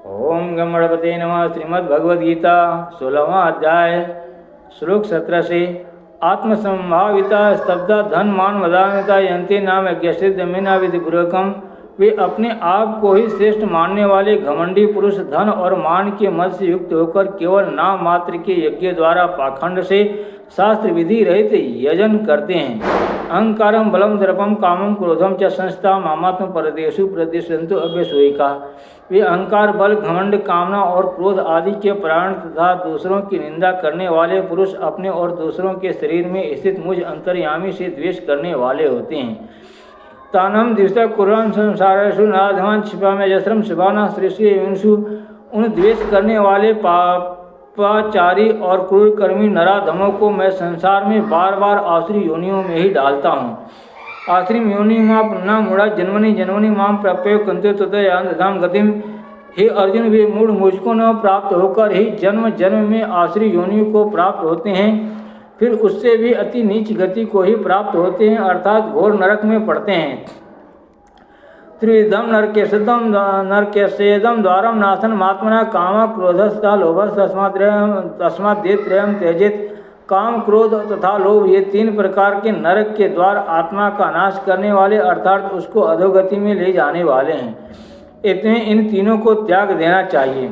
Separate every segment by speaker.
Speaker 1: ओम गणपते नमः। श्रीमद्भगवद्गीता 16वां अध्याय श्लोक 17 से आत्मसंभाविता स्तब्धा धन मान मदान्विता यंती नाम यज्ञसिद्ध मीना विधि पूर्वकम। वे अपने आप को ही श्रेष्ठ मानने वाले घमंडी पुरुष धन और मान के मद से युक्त होकर केवल नाम मात्र के यज्ञ द्वारा पाखंड से शास्त्र विधि रहित यजन करते हैं। अहंकारम बलम दर्पम कामम क्रोधम च संस्था मामात्म परदेशु प्रदेशंतु अभ्यसोयिका। वे अहंकार बल घमंड कामना और क्रोध आदि के प्राण तथा दूसरों की निंदा करने वाले पुरुष अपने और दूसरों के शरीर में स्थित मुझ अंतर्यामी से द्वेष करने वाले होते हैं। तानम दिवसा कुरान संसारेषु नाधवान छिपा में जसरम शिवाना सृष्टि उन द्वेष करने वाले पापाचारी और क्रूर कर्मी नराधमों को मैं संसार में बार बार आसुरी योनियों में ही डालता हूँ। आश्री योनि माँ पुनः मूढ़ा जन्मनि जन्मनि माम प्राप्य कंते तथाम गतिम। हे अर्जुन, वे मूढ़ मुझको न प्राप्त होकर ही जन्म जन्म में आश्री योनियों को प्राप्त होते हैं, फिर उससे भी अति नीच गति को ही प्राप्त होते हैं, अर्थात घोर नरक में पड़ते हैं। त्रिविधम नरकेशेदम द्वारम नाशन मात्मना काम क्रोधस्था लोभस तस्माद्त्रयम त्यजेत। काम क्रोध तथा लोभ ये तीन प्रकार के नरक के द्वार आत्मा का नाश करने वाले अर्थात उसको अधोगति में ले जाने वाले हैं। इतने इन तीनों को त्याग देना चाहिए।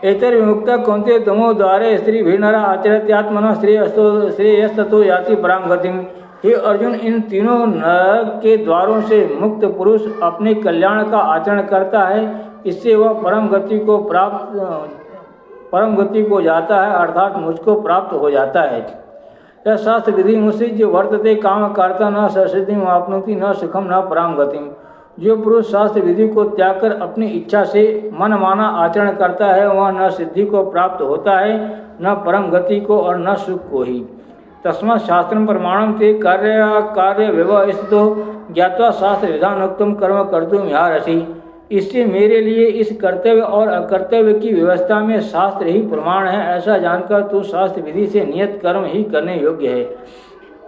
Speaker 1: एतर विमुक्त कौन्ते तमो द्वारे स्त्री भी नरा आचरत्यात्मन श्रेयस्तो याति पराम गतिम। हे अर्जुन, इन तीनों नरक के द्वारों से मुक्त पुरुष अपने कल्याण का आचरण करता है, इससे वह परम गति को जाता है, अर्थात मुझको प्राप्त हो जाता है। यह शास्त्र विधि मुझसे जो वर्तते काम करता न ससिद्धि आपनोति न सुखम न पराम गतिम। जो पुरुष शास्त्र विधि को त्याग कर अपनी इच्छा से मन माना आचरण करता है, वह न सिद्धि को प्राप्त होता है, न परम गति को और न सुख को ही। तस्मात् शास्त्रम प्रमाणम ते कार्य व्यवस्थितो ज्ञात्वा शास्त्र विधानोक्तम कर्म कर्तुम इहारसि। इससे मेरे लिए इस कर्तव्य और अकर्तव्य की व्यवस्था में शास्त्र ही प्रमाण है, ऐसा जानकर तू शास्त्र विधि से नियत कर्म ही करने योग्य है।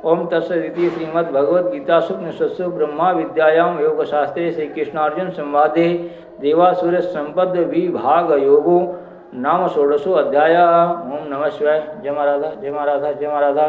Speaker 1: ओम तत्सदिति श्रीमद्भगवद्गीता उपनिषत्सु ब्रह्मा विद्यायां योगशास्त्रे श्री कृष्णार्जुन संवादे देवासुर संपद विभाग योगो नाम 16वां अध्याय। ओम नमः शिवाय। जय मां राधा, जय मां राधा, जय मां राधा।